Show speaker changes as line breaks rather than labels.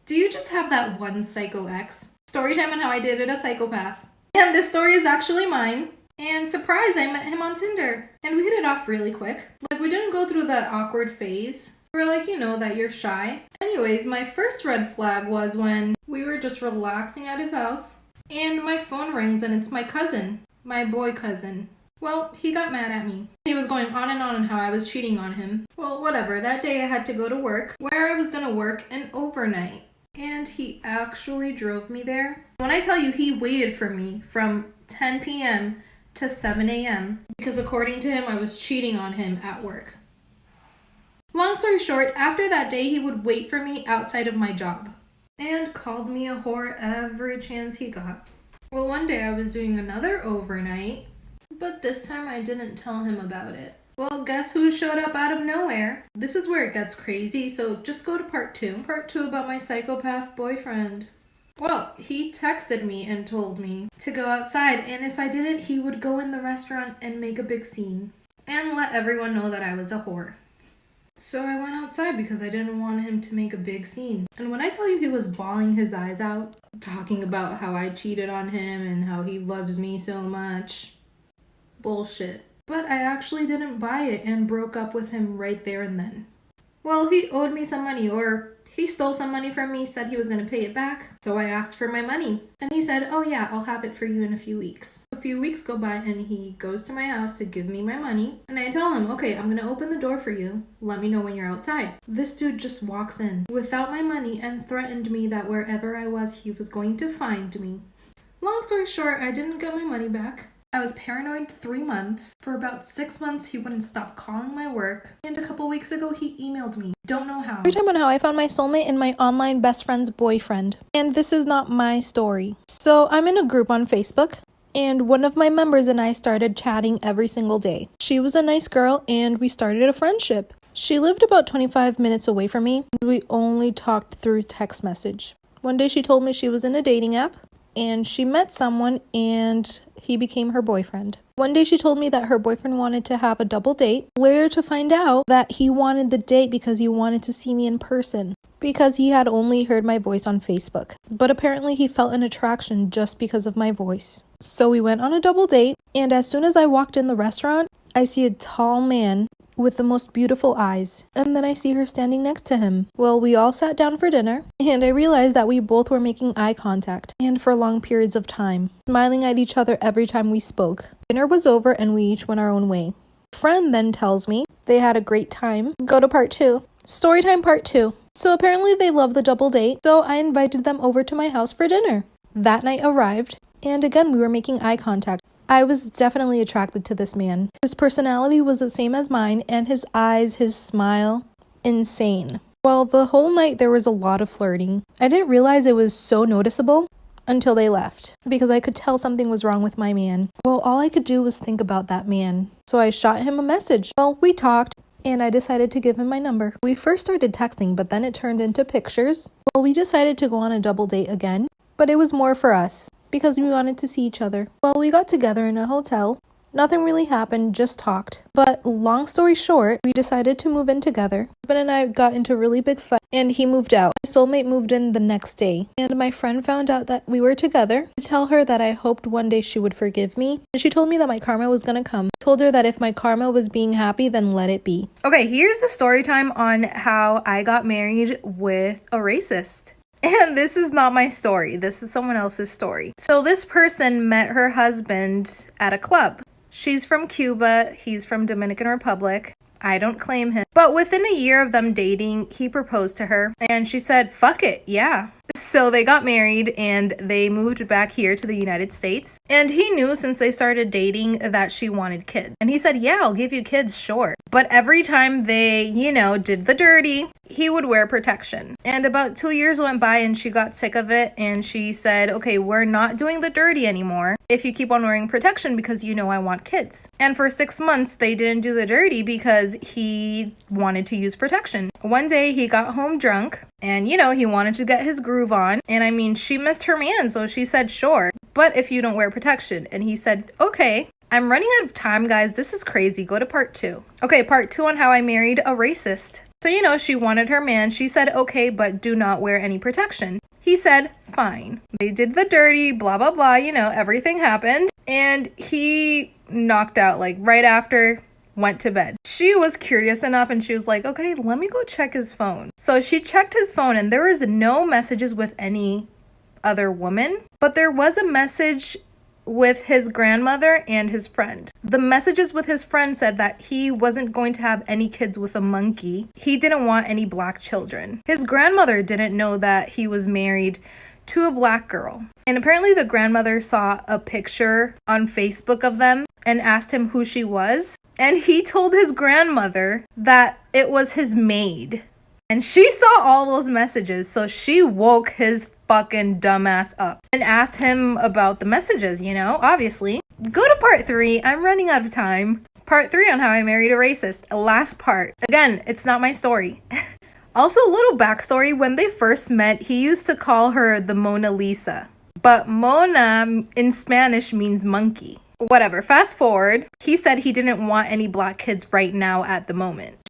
Do you just have that one psycho ex? Story time on how I dated a psychopath. And this story is actually mine. And surprise, I met him on Tinder. And we hit it off really quick. Like, we didn't go through that awkward phase where, like, you know, that you're shy. Anyways, my first red flag was when we were just relaxing at his house. And my phone rings and it's my cousin. My boy cousin. Well, he got mad at me. He was going on how I was cheating on him. Well, whatever. That day I had to go to work, where I was gonna work an overnight. And he actually drove me there. When I tell you he waited for me from 10 p.m. to 7 a.m. because according to him, I was cheating on him at work. Long story short, after that day, he would wait for me outside of my job and called me a whore every chance he got. Well, one day I was doing another overnight, but this time I didn't tell him about it. Well, guess who showed up out of nowhere? This is where it gets crazy, so just go to part 2. Part 2 about my psychopath boyfriend. Well, he texted me and told me to go outside, and if I didn't, he would go in the restaurant and make a big scene and let everyone know that I was a whore. So I went outside because I didn't want him to make a big scene. And when I tell you he was bawling his eyes out, talking about how I cheated on him and how he loves me so much, bullshit. But I actually didn't buy it and broke up with him right there and then. Well, he owed me some money, or he stole some money from me, said he was going to pay it back. So I asked for my money. And he said, oh yeah, I'll have it for you in a few weeks. A few weeks go by and he goes to my house to give me my money. And I tell him, okay, I'm going to open the door for you. Let me know when you're outside. This dude just walks in without my money and threatened me that wherever I was, he was going to find me. Long story short, I didn't get my money back. I was paranoid 3 months. For about 6 months, he wouldn't stop calling my work. And a couple weeks ago, he emailed me. Don't know how.
Story time on how I found my soulmate and my online best friend's boyfriend. And this is not my story. So I'm in a group on Facebook, and one of my members and I started chatting every single day. She was a nice girl, and we started a friendship. She lived about 25 minutes away from me. We only talked through text message. One day she told me she was in a dating app, and she met someone and he became her boyfriend. One day she told me that her boyfriend wanted to have a double date, later to find out that he wanted the date because he wanted to see me in person, because he had only heard my voice on Facebook. But apparently he felt an attraction just because of my voice. So we went on a double date, and as soon as I walked in the restaurant, I see a tall man with the most beautiful eyes, and then I see her standing next to him. Well, we all sat down for dinner, and I realized that we both were making eye contact, and for long periods of time, smiling at each other every time we spoke. Dinner was over and we each went our own way. Friend then tells me they had a great time. Go to part 2. Storytime part 2. So apparently they love the double date, so I invited them over to my house for dinner. That night arrived, and again we were making eye contact. I was definitely attracted to this man. His personality was the same as mine, and his eyes, his smile, insane. Well, the whole night there was a lot of flirting. I didn't realize it was so noticeable until they left, because I could tell something was wrong with my man. Well, all I could do was think about that man. So I shot him a message. Well, we talked, and I decided to give him my number. We first started texting, but then it turned into pictures. Well, we decided to go on a double date again, but it was more for us, because we wanted to see each other. Well, we got together in a hotel. Nothing really happened, just talked. But long story short, we decided to move in together. My husband and I got into a really big fight, and he moved out. My soulmate moved in the next day, and my friend found out that we were together. I told her that I hoped one day she would forgive me. And she told me that my karma was gonna come. I told her that if my karma was being happy, then let it be.
Okay, here's the story time on how I got married with a racist. And this is not my story. This is someone else's story. So this person met her husband at a club. She's from Cuba. He's from Dominican Republic. I don't claim him. But within a year of them dating, he proposed to her. And she said, fuck it, yeah. So they got married and they moved back here to the United States. And he knew since they started dating that she wanted kids. And he said, yeah, I'll give you kids, sure. But every time they, did the dirty, he would wear protection. And about 2 years went by and she got sick of it. And she said, okay, we're not doing the dirty anymore if you keep on wearing protection because I want kids. And for 6 months, they didn't do the dirty because he wanted to use protection. One day he got home drunk and, he wanted to get his groove on. And she missed her man. So she said, sure, but if you don't wear protection. And he said, okay. I'm running out of time, guys. This is crazy. Go to part 2. Okay, part 2 on how I married a racist. So, she wanted her man. She said, okay, but do not wear any protection. He said, fine. They did the dirty, blah, blah, blah, everything happened. And he knocked out, right after, went to bed. She was curious enough and she was like, okay, let me go check his phone. So she checked his phone and there was no messages with any other woman, but there was a message with his grandmother and his friend. The messages with his friend said that he wasn't going to have any kids with a monkey. He didn't want any black children. His grandmother didn't know that he was married to a black girl. And apparently the grandmother saw a picture on Facebook of them and asked him who she was. And he told his grandmother that it was his maid. And she saw all those messages, so she woke his fucking dumbass up and asked him about the messages, obviously. Go to part 3. I'm running out of time. Part 3 on how I married a racist. Last part. Again, it's not my story. Also, a little backstory. When they first met, he used to call her the Mona Lisa. But Mona in Spanish means monkey. Whatever. Fast forward. He said he didn't want any black kids right now at the moment.